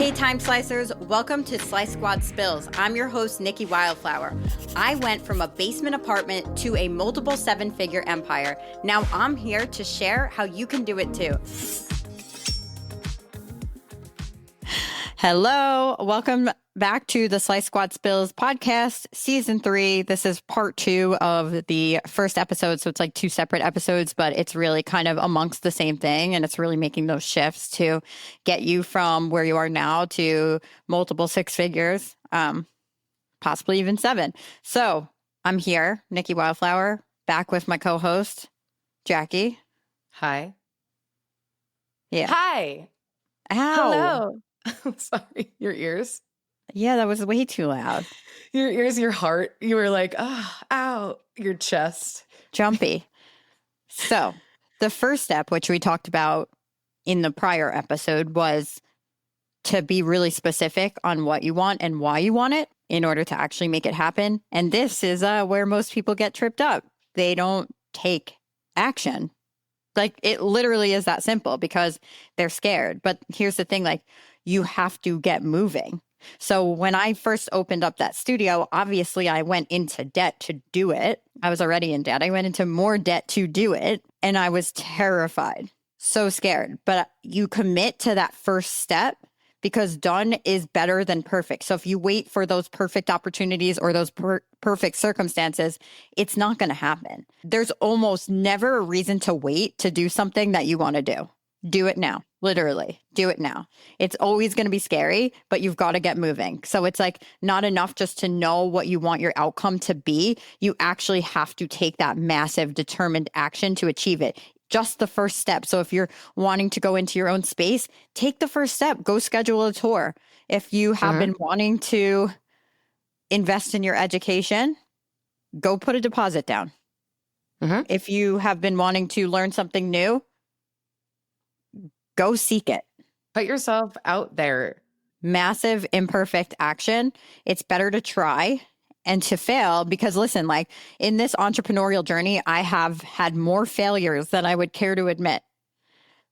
Hey Time Slicers, welcome to Slice Squad Spills. I'm your host, Nikki Wildflower. I went from a basement apartment to a multiple seven-figure empire. Now I'm here to share how you can do it too. Hello, welcome back to the Slice Squad Spills podcast, season 3. This is part 2 of the first episode. So it's like 2 separate episodes, but it's really kind of amongst the same thing. And it's really making those shifts to get you from where you are now to multiple 6 figures, possibly even 7. So I'm here, Nikki Wildflower, back with my co-host, Jackie. Hi. Yeah. Hi. Ow. Hello. Sorry, your ears. Yeah, that was way too loud. Your ears, your heart. You were like, oh, ow, your chest. Jumpy. So the first step, which we talked about in the prior episode, was to be really specific on what you want and why you want it in order to actually make it happen. And this is where most people get tripped up. They don't take action. Like, it literally is that simple because they're scared. But here's the thing, like, you have to get moving. So when I first opened up that studio, obviously I went into debt to do it. I was already in debt. I went into more debt to do it. And I was terrified, so scared. But you commit to that first step because done is better than perfect. So if you wait for those perfect opportunities or those perfect circumstances, it's not going to happen. There's almost never a reason to wait to do something that you want to do. Do it now. Literally, do it now. It's always going to be scary, but you've got to get moving. So it's like not enough just to know what you want your outcome to be. You actually have to take that massive determined action to achieve it. Just the first step. So if you're wanting to go into your own space, take the first step. Go schedule a tour. If you have been wanting to invest in your education, go put a deposit down. If you have been wanting to learn something new, go seek it. Put yourself out there. Massive imperfect action. It's better to try and to fail because listen, like in this entrepreneurial journey, I have had more failures than I would care to admit.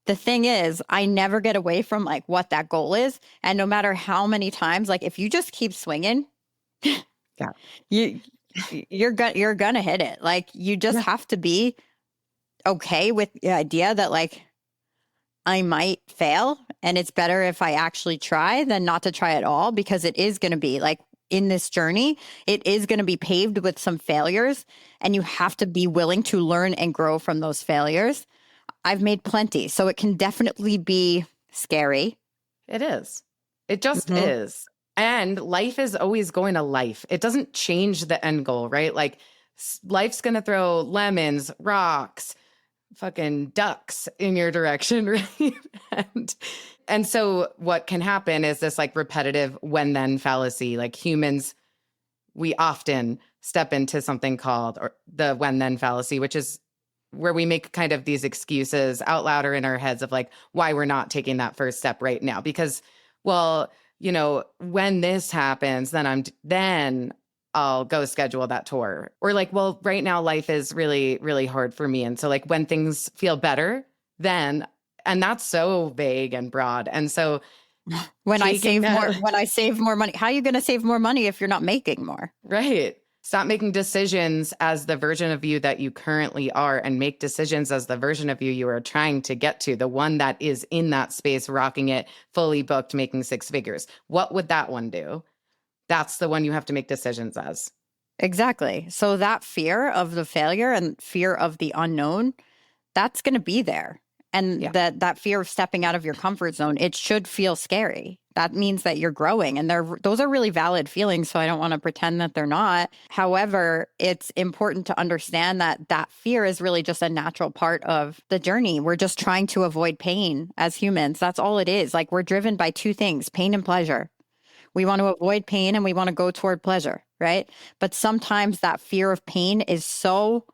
The thing is, I never get away from like what that goal is. And no matter how many times, like if you just keep swinging, you're gonna hit it. Like you just have to be okay with the idea that like I might fail and it's better if I actually try than not to try at all, because it is going to be like in this journey, it is going to be paved with some failures and you have to be willing to learn and grow from those failures. I've made plenty, so it can definitely be scary. It is. It just is. And life is always going to life. It doesn't change the end goal, right? Like life's going to throw lemons, rocks, fucking ducks in your direction, right? And so what can happen is this like repetitive when then fallacy. Like humans, we often step into something called the when then fallacy, which is where we make kind of these excuses out loud or in our heads of like why we're not taking that first step right now. Because, well, you know, when this happens, then I'll go schedule that tour. Or like, well, right now life is really, really hard for me. And so like when things feel better, then, and that's so vague and broad. And so when I save more money, how are you going to save more money if you're not making more? Right. Stop making decisions as the version of you that you currently are and make decisions as the version of you are trying to get to, the one that is in that space, rocking it, fully booked, making 6 figures. What would that one do? That's the one you have to make decisions as. Exactly. So that fear of the failure and fear of the unknown, that's going to be there. And that fear of stepping out of your comfort zone, it should feel scary. That means that you're growing. And those are really valid feelings. So I don't want to pretend that they're not. However, it's important to understand that that fear is really just a natural part of the journey. We're just trying to avoid pain as humans. That's all it is. Like we're driven by 2 things, pain and pleasure. We want to avoid pain and we want to go toward pleasure, right? But sometimes that fear of pain is so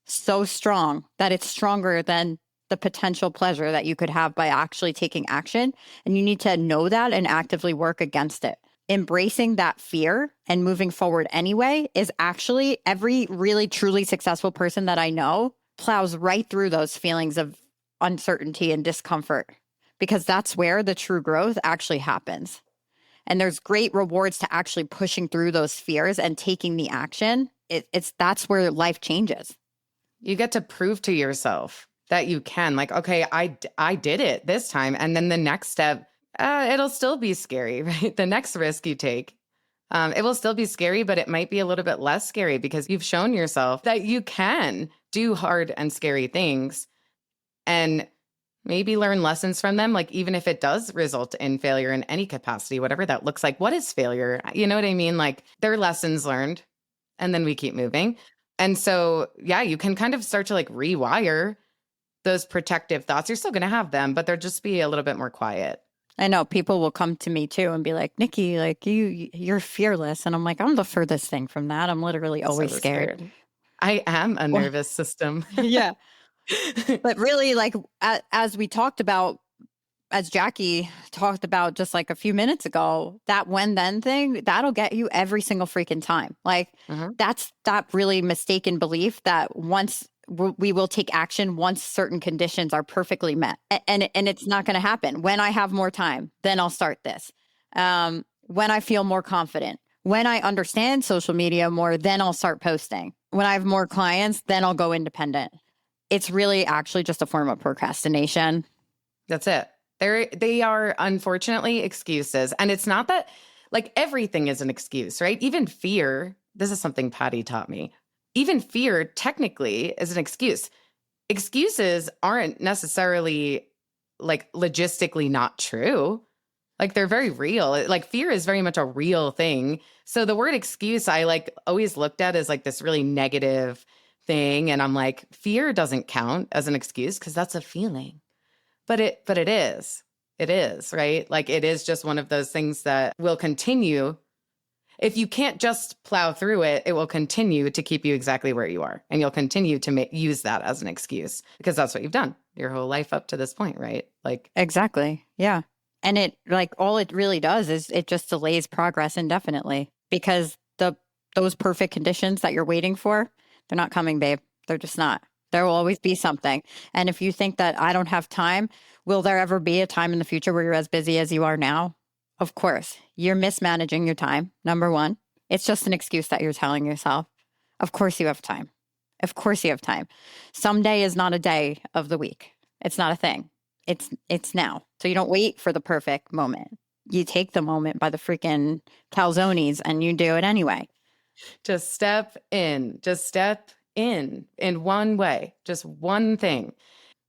strong that it's stronger than the potential pleasure that you could have by actually taking action. And you need to know that and actively work against it. Embracing that fear and moving forward anyway is actually every really truly successful person that I know plows right through those feelings of uncertainty and discomfort because that's where the true growth actually happens. And there's great rewards to actually pushing through those fears and taking the action. That's where life changes. You get to prove to yourself that you can, like, okay, I did it this time. And then the next step, it'll still be scary, right? The next risk you take, it will still be scary, but it might be a little bit less scary because you've shown yourself that you can do hard and scary things and maybe learn lessons from them. Like, even if it does result in failure in any capacity, whatever that looks like. What is failure? You know what I mean? Like, they're lessons learned, and then we keep moving. And so, yeah, you can kind of start to like rewire those protective thoughts. You're still going to have them, but they'll just be a little bit more quiet. I know people will come to me too and be like, Nikki, like you're fearless. And I'm like, I'm the furthest thing from that. I'm literally always scared. I am a nervous system. Yeah. But really, like, as we talked about, as Jackie talked about just like a few minutes ago, that when then thing, that'll get you every single freaking time. Like, that's that really mistaken belief that once we will take action once certain conditions are perfectly met. And it's not going to happen. When I have more time, then I'll start this. When I feel more confident, when I understand social media more, then I'll start posting. When I have more clients, then I'll go independent. It's really actually just a form of procrastination. That's it. They are unfortunately excuses. And it's not that, like, everything is an excuse, right? Even fear, this is something Patty taught me. Even fear technically is an excuse. Excuses aren't necessarily like logistically not true. Like, they're very real. Like, fear is very much a real thing. So the word excuse, I like always looked at as like this really negative thing. And I'm like, fear doesn't count as an excuse because that's a feeling. But it is, right? Like, it is just one of those things that will continue. If you can't just plow through it, it will continue to keep you exactly where you are. And you'll continue to use that as an excuse because that's what you've done your whole life up to this point, right? Like, exactly. Yeah. And it, like, all it really does is it just delays progress indefinitely because those perfect conditions that you're waiting for, they're not coming, babe. They're just not. There will always be something. And if you think that I don't have time, will there ever be a time in the future where you're as busy as you are now? Of course. You're mismanaging your time, number one. It's just an excuse that you're telling yourself. Of course you have time. Of course you have time. Someday is not a day of the week. It's not a thing. It's now. So you don't wait for the perfect moment. You take the moment by the freaking calzones and you do it anyway. Just step in. Just step in one way. Just one thing.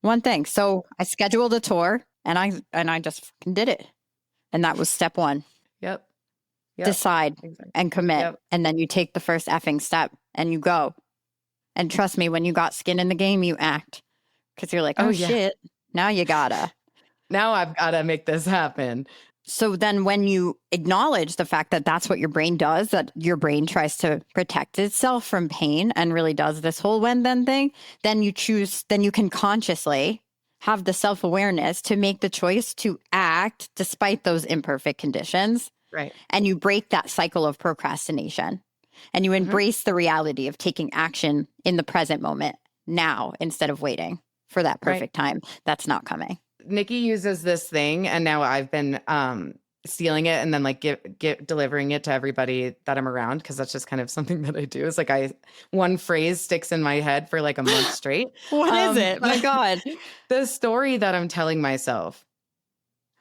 One thing. So I scheduled a tour and I just fucking did it. And that was step one. Yep. Decide and commit. Yep. And then you take the first effing step and you go. And trust me, when you got skin in the game, you act. Because you're like, oh shit, now you gotta. Now I've got to make this happen. So then when you acknowledge the fact that that's what your brain does, that your brain tries to protect itself from pain and really does this whole when then thing, then you can consciously have the self-awareness to make the choice to act despite those imperfect conditions. Right. And you break that cycle of procrastination and you embrace the reality of taking action in the present moment now instead of waiting for that perfect time that's not coming. Nikki uses this thing and now I've been stealing it and then like delivering it to everybody that I'm around because that's just kind of something that I do. It's like one phrase sticks in my head for like a month straight. What is it? My God. The story that I'm telling myself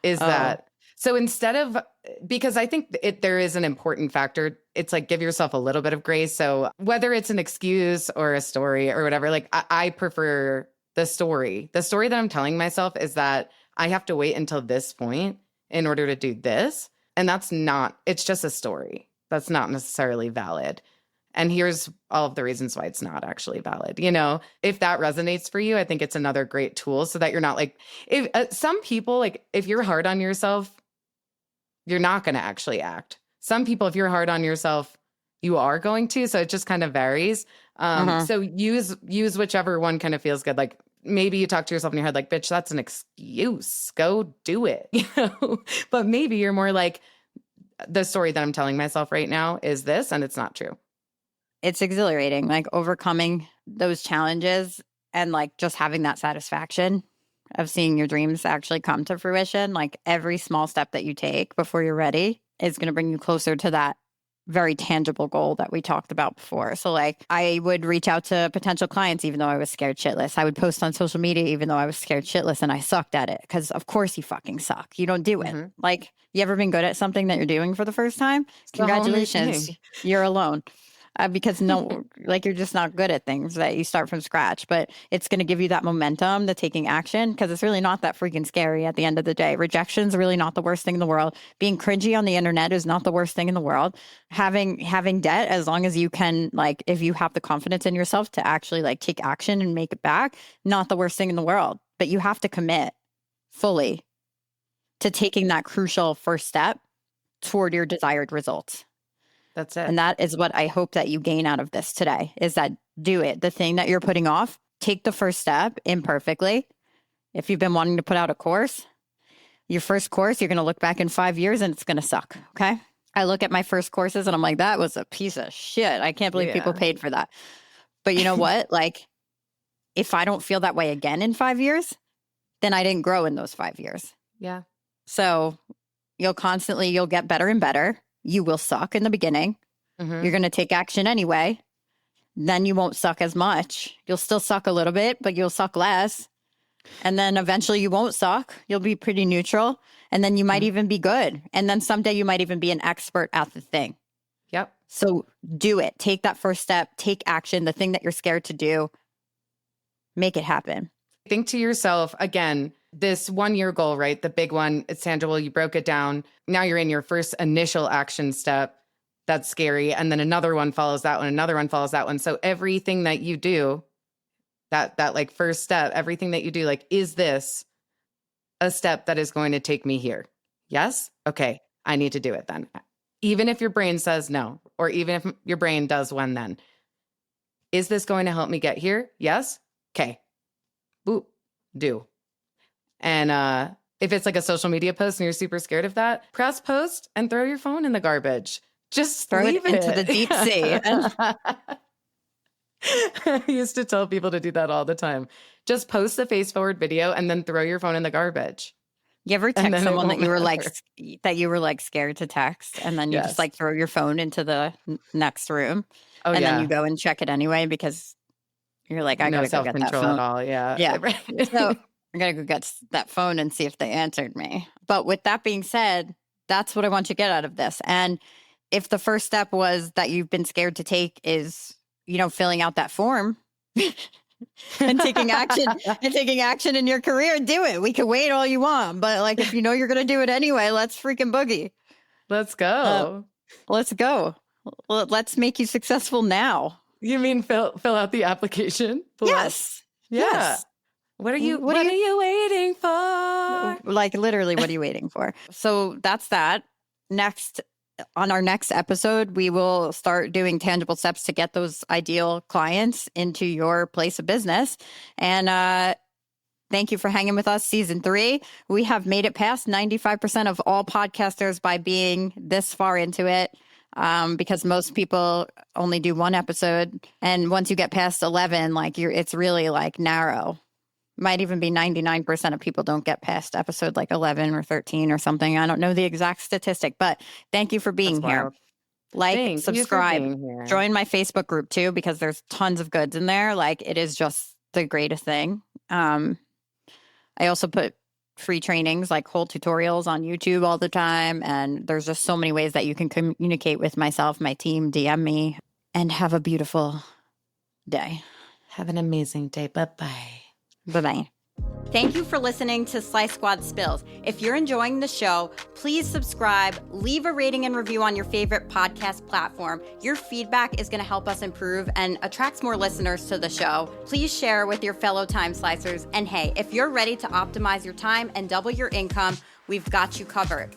is that, so instead of, because I think there is an important factor, it's like give yourself a little bit of grace. So whether it's an excuse or a story or whatever, like I prefer the story. The story that I'm telling myself is that I have to wait until this point in order to do this. And it's just a story. That's not necessarily valid. And here's all of the reasons why it's not actually valid. You know, if that resonates for you, I think it's another great tool so that you're not like, if some people, like if you're hard on yourself, you're not going to actually act. Some people, if you're hard on yourself, you are going to. So it just kind of varies. So use whichever one kind of feels good. Like maybe you talk to yourself in your head, like, bitch, that's an excuse. Go do it. You know, but maybe you're more like the story that I'm telling myself right now is this, and it's not true. It's exhilarating, like overcoming those challenges and like just having that satisfaction of seeing your dreams actually come to fruition. Like every small step that you take before you're ready is going to bring you closer to that very tangible goal that we talked about before. So like I would reach out to potential clients even though I was scared shitless. I would post on social media even though I was scared shitless and I sucked at it because of course you fucking suck. You don't do it. Like you ever been good at something that you're doing for the first time? Congratulations. You're alone. Because like you're just not good at things that you start from scratch, but it's going to give you that momentum to taking action because it's really not that freaking scary at the end of the day. Rejection's really not the worst thing in the world. Being cringy on the internet is not the worst thing in the world. Having debt, as long as you can, like, if you have the confidence in yourself to actually like take action and make it back, not the worst thing in the world. But you have to commit fully to taking that crucial first step toward your desired results. That's it. And that is what I hope that you gain out of this today is that do it. The thing that you're putting off, take the first step imperfectly. If you've been wanting to put out a course, your first course, you're going to look back in 5 years and it's going to suck. Okay. I look at my first courses and I'm like, that was a piece of shit. I can't believe people paid for that. But you know what? Like, if I don't feel that way again in 5 years, then I didn't grow in those 5 years. Yeah. So you'll get better and better. You will suck in the beginning. You're going to take action anyway. Then you won't suck as much. You'll still suck a little bit, but you'll suck less. And then eventually you won't suck. You'll be pretty neutral. And then you might even be good. And then someday you might even be an expert at the thing. Yep. So do it. Take that first step. Take action. The thing that you're scared to do, make it happen. Think to yourself, again, this 1 year goal, right? The big one, it's tangible. You broke it down. Now you're in your first initial action step. That's scary. And then another one follows that one. Another one follows that one. So everything that you do, that like first step, everything that you do, like, is this a step that is going to take me here? Yes? Okay. I need to do it then. Even if your brain says no, or even if your brain does when then. Is this going to help me get here? Yes? Okay. Boop. Do. And if it's like a social media post and you're super scared of that, press post and throw your phone in the garbage. Just throw leave it into the deep sea. I used to tell people to do that all the time. Just post a face forward video and then throw your phone in the garbage. You ever text someone that you were like scared to text, and then you just like throw your phone into the next room, and then you go and check it anyway because you're like, I gotta go get that phone. At all. Yeah. So I gotta go get that phone and see if they answered me. But with that being said, that's what I want you to get out of this. And if the first step was that you've been scared to take is, filling out that form and taking action in your career, do it. We can wait all you want, but like, if you're going to do it anyway, let's freaking boogie. Let's go. Let's go. Let's make you successful now. You mean fill out the application? Yes. Yes. What are you waiting for? Like literally, what are you waiting for? So that's that. On our next episode, we will start doing tangible steps to get those ideal clients into your place of business. And thank you for hanging with us. Season 3, we have made it past 95% of all podcasters by being this far into it. Because most people only do one episode. And once you get past 11, it's really like narrow. Might even be 99% of people don't get past episode like 11 or 13 or something. I don't know the exact statistic, but thank you for being here. Like, subscribe, join my Facebook group too, because there's tons of goods in there. Like, it is just the greatest thing. I also put free trainings, like whole tutorials on YouTube all the time. And there's just so many ways that you can communicate with myself, my team, DM me, and have a beautiful day. Have an amazing day. Bye-bye. Bye-bye. Thank you for listening to Slice Squad Spills. If you're enjoying the show, please subscribe, leave a rating and review on your favorite podcast platform. Your feedback is going to help us improve and attracts more listeners to the show. Please share with your fellow time slicers. And hey, if you're ready to optimize your time and double your income, we've got you covered.